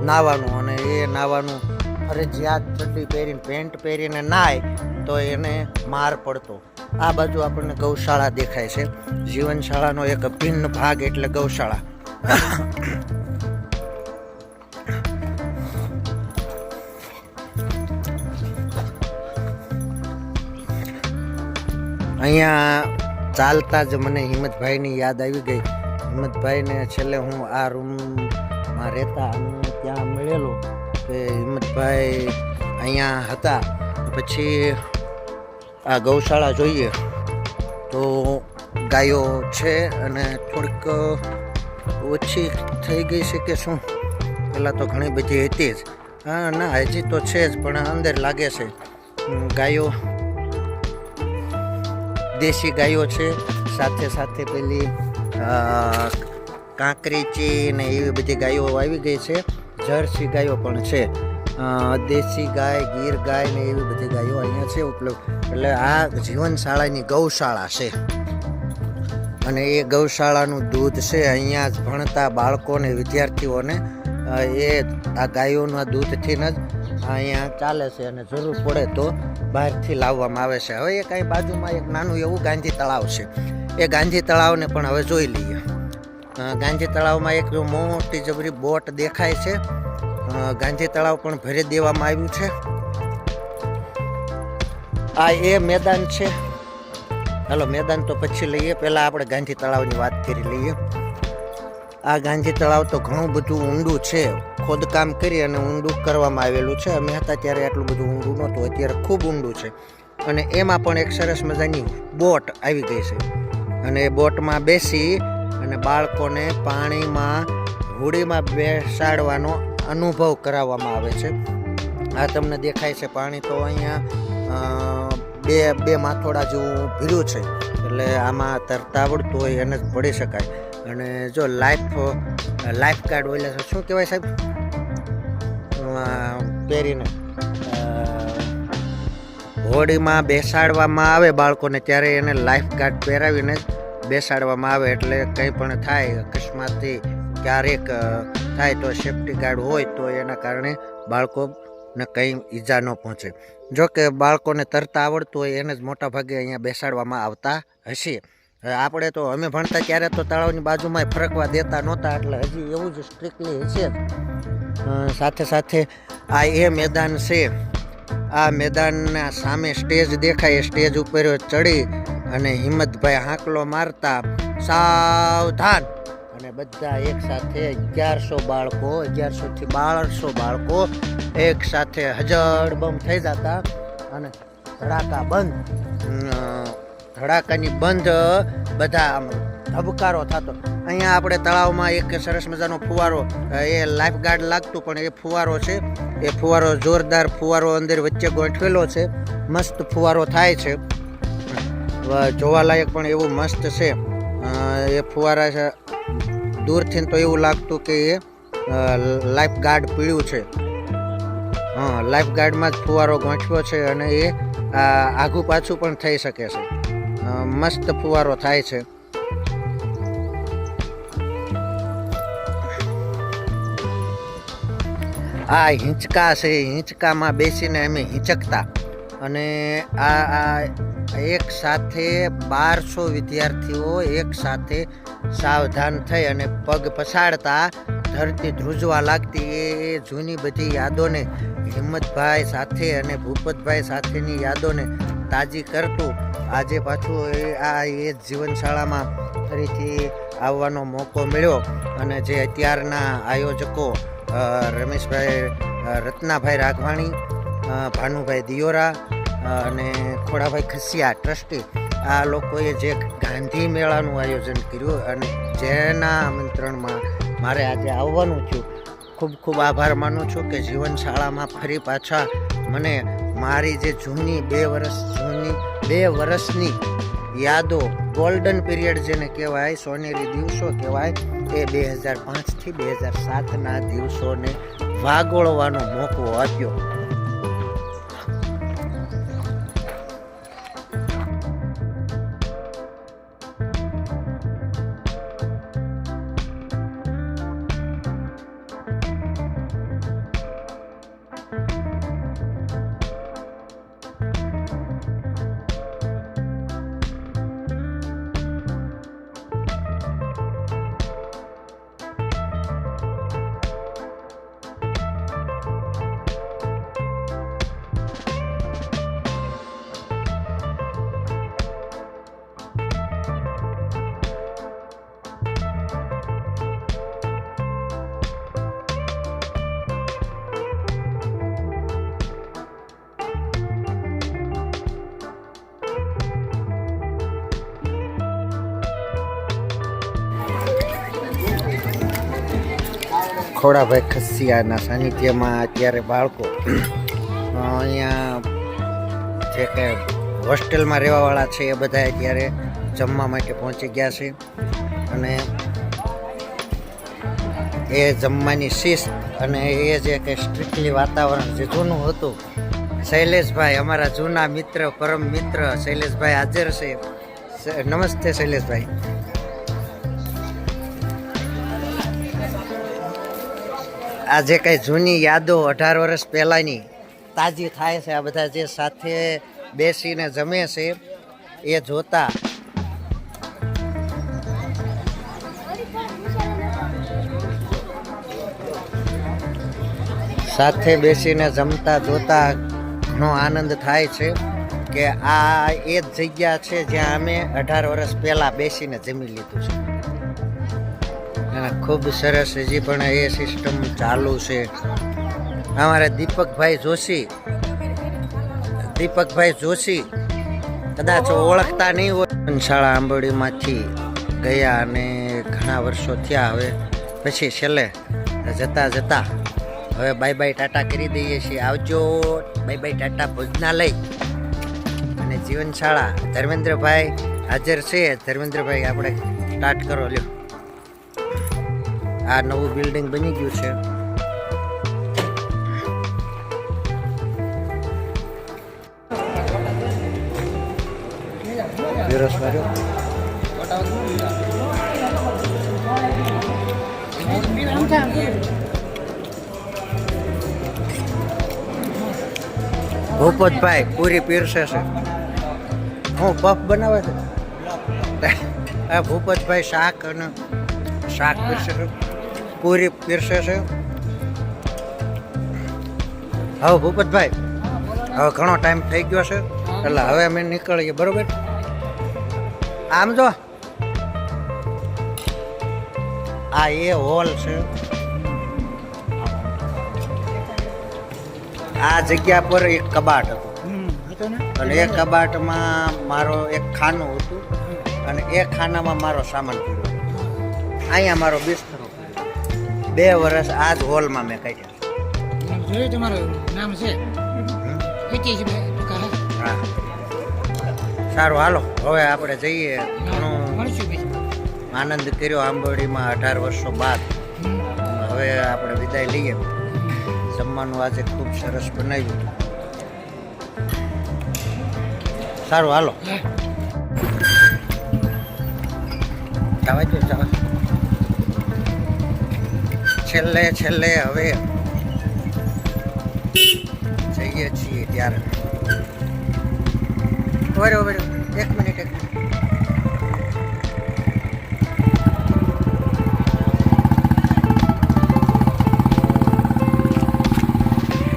નાહવાનું, અને એ નાહવાનું ફરજિયાત ચડ્ડી પહેરીને પેન્ટ પહેરીને નાય તો એને માર પડતો. આ બાજુ આપણને ગૌશાળા દેખાય છે. જીવનશાળાનો એક અભિન્ન ભાગ એટલે ગૌશાળા. અહીંયા ચાલતા જ મને હિંમતભાઈની યાદ આવી ગઈ. હિંમતભાઈને છેલ્લે હું આ રૂમમાં રહેતા અને ત્યાં મળેલો કે હિંમતભાઈ અહીંયા હતા. પછી આ ગૌશાળા જોઈએ તો ગાયો છે, અને થોડીક ઓછી થઈ ગઈ છે કે શું, પહેલાં તો ઘણી બધી હતી જ. હા ના, હજી તો છે જ, પણ અંદર લાગે છે ગાયો, દેશી ગાયો છે, સાથે સાથે પેલી કાંકરીચી ને એવી બધી ગાયો આવી ગઈ છે. જર્સી ગાયો પણ છે, દેશી ગાય, ગીર ગાય ને એવી બધી ગાયો અહીંયા છે ઉપલબ્ધ. એટલે આ જીવનશાળાની ગૌશાળા છે, અને એ ગૌશાળાનું દૂધ છે અહીંયા જ ભણતા બાળકોને, વિદ્યાર્થીઓને એ આ ગાયોના દૂધથી જ અહીંયા ચાલે છે, અને જરૂર પડે તો બહારથી લાવવામાં આવે છે. હવે એક અહીં બાજુમાં એક નાનું એવું ગાંધી તળાવ છે. એ ગાંધી તળાવને પણ હવે જોઈ લઈએ. ગાંધી તળાવમાં એક મોટી જબરી બોટ દેખાય છે. ગાંધી તળાવ પણ ભરી દેવામાં આવ્યું છે. આ એ મેદાન છે. હાલો મેદાન તો પછી લઈએ, પહેલાં આપણે ગાંધી તળાવની વાત કરી લઈએ. આ ગાંધી તળાવ તો ઘણું બધું ઊંડું છે, ખોદકામ કરી અને ઊંડું કરવામાં આવેલું છે. અમે હતા ત્યારે આટલું બધું ઊંડું નહોતું, અત્યારે ખૂબ ઊંડું છે. અને એમાં પણ એક સરસ મજાની બોટ આવી ગઈ છે, અને એ બોટમાં બેસી અને બાળકોને પાણીમાં હોડીમાં બેસાડવાનો અનુભવ કરાવવામાં આવે છે. આ તમને દેખાય છે પાણી તો અહીંયા બે માથોડા જેવું ભીર્યું છે, એટલે આમાં તરતા આવડતું હોય એને જ પડી શકાય. અને જો લાઈફ ગાર્ડ ઓલે શું કહેવાય સાહેબ, પહેરીને હોડીમાં બેસાડવામાં આવે બાળકોને, ત્યારે એને લાઈફ ગાર્ડ પહેરાવીને જ બેસાડવામાં આવે. એટલે કંઈ પણ થાય, અકસ્માતથી ક્યારેક થાય તો સેફ્ટી ગાર્ડ હોય તો એના કારણે બાળકોને કંઈ ઈજા ન પહોંચે. જો કે બાળકોને તરતા આવડતું હોય એને જ મોટા ભાગે અહીંયા બેસાડવામાં આવતા હશે. આપણે તો અમે ભણતા ત્યારે તો તળાવની બાજુમાં ફરકવા દેતા નહોતા, એટલે હજી એવું જ સ્ટ્રિક્ટલી હશે. સાથે સાથે આ એ મેદાન છે. આ મેદાનના સામે સ્ટેજ દેખાય, સ્ટેજ ઉપર ચડી અને હિંમતભાઈ હાંકલો મારતા સાવધાન, અને બધા એક સાથે 1100 બાળકો, 1100 થી 1200 બાળકો એક સાથે હજડબમ થઈ જતા, અને ધડાકાની બંધ બધા આમ ધબકારો થતો. અહીંયા આપણે તળાવમાં એક સરસ મજાનો ફુવારો, એ લાઈફ ગાર્ડ લાગતું પણ એ ફુવારો છે. એ ફુવારો જોરદાર ફુવારો અંદર વચ્ચે ગોઠવેલો છે, મસ્ત ફુવારો થાય છે, જોવાલાયક પણ એવું મસ્ત છે. એ ફુવારા છે દૂરથી તો એવું લાગતું કે એ લાઈફ ગાર્ડ પીળ્યું છે. હા, લાઈફ ગાર્ડમાં જ ફુવારો ગોઠવ્યો છે, અને એ આઘું પાછું પણ થઈ શકે છે. મસ્ત ફુવારો થાય છે. આ હિંચકા છે, હિંચકામાં બેસીને અમે હિંચકતા અને આ એક સાથે 1200 વિદ્યાર્થીઓ એક સાથે સાવધાન થઈ અને પગ પછાડતા ધરતી ધ્રુજવા લાગતી. એ જૂની બધી યાદોને હિંમતભાઈ સાથે અને ભૂપતભાઈ સાથેની યાદોને તાજી કરતું આજે પાછું એ જ જીવનશાળામાં ફરીથી આવવાનો મોકો મળ્યો. અને જે અત્યારના આયોજકો રમેશભાઈ રત્નાભાઈ રાઘવાણી, ભાનુભાઈ દિયોરા અને ખોડાભાઈ ખસિયા ટ્રસ્ટી, આ લોકોએ જે ગાંધી મેળાનું આયોજન કર્યું અને જેના આમંત્રણમાં મારે આજે આવવાનું થયું. ખૂબ ખૂબ આભાર માનું છું કે જીવનશાળામાં ફરી પાછા મને મારી જે જૂની 2 વર્ષની યાદો, ગોલ્ડન પીરિયડ જેને કહેવાય, સોનેરી દિવસો કહેવાય, એ 2005 થી 2007ના દિવસોને વાગોળવાનો મોકો આપ્યો. ખોડાભાઈ ખસિયાના સાનિધ્યમાં અત્યારે બાળકો અહીંયા જે કે હોસ્ટેલમાં રહેવાવાળા છે એ બધા અત્યારે જમવા માટે પહોંચી ગયા છે. અને એ જમવાની શિસ્ત અને એ જે કે સ્ટ્રિક્ટલી વાતાવરણ જે જૂનું હતું, શૈલેષભાઈ અમારા જૂના મિત્ર, પરમ મિત્ર શૈલેષભાઈ હાજર છે. નમસ્તે શૈલેષભાઈ. આ જે કંઈ જૂની યાદો 18 વર્ષ પહેલાંની તાજી થાય છે. આ બધા જે સાથે બેસીને જમે છે એ જોતા સાથે બેસીને જમતા જોતા ઘણો આનંદ થાય છે કે આ એ જ જગ્યા છે જ્યાં અમે 18 વર્ષ પહેલાં બેસીને જમી લીધું છે. અને ખૂબ સરસ હજી પણ એ સિસ્ટમ ચાલુ છે. અમારા દીપકભાઈ જોશી કદાચ ઓળખતા નહીં હોય, શાળા આંબોડીમાંથી ગયા અને ઘણા વર્ષો થયા. હવે પછી છેલ્લે જતા હવે બાય બાય ટાટા કરી દઈએ છીએ. આવજો, બાય બાય ટાટા ભોજનાલય અને જીવનશાળા. ધર્મેન્દ્રભાઈ હાજર છે. ધર્મેન્દ્રભાઈ આપણે સ્ટાર્ટ કરો લ્યો. આ નવું બિલ્ડિંગ બની ગયું છે. ભૂપતભાઈ પૂરી પીરસે છે. હું પફ બનાવે છે. ભૂપતભાઈ શાક પીરસે છે, પૂરી પીરસે છે. હવે ભૂપતભાઈ, હવે ઘણો ટાઈમ થઈ ગયો છે એટલે હવે અમે નીકળીએ, બરોબર? આમ જો આ એ હોલ છે. આ જગ્યા પર એક કબાટ હતું અને એ કબાટમાં મારો એક ખાનું હતું અને એ ખાનામાં મારો સામાન પડ્યો. અહીંયા મારો બિસ્તરો 2 વર્ષ આ જ હોલમાં મેં કાઢ્યા. તમારું નામ છે? હા, સારું, હાલો હવે આપણે જઈએ. ઘણો આનંદ કર્યો આંબોડીમાં 18 વર્ષો બાદ. હવે આપણે વિદાય લઈએ. જમવાનું આજે ખૂબ સરસ બનાવ્યું. સારું, હાલો. છેલ્લે હવે છીએ ત્યારે. ઓરે એક મિનિટ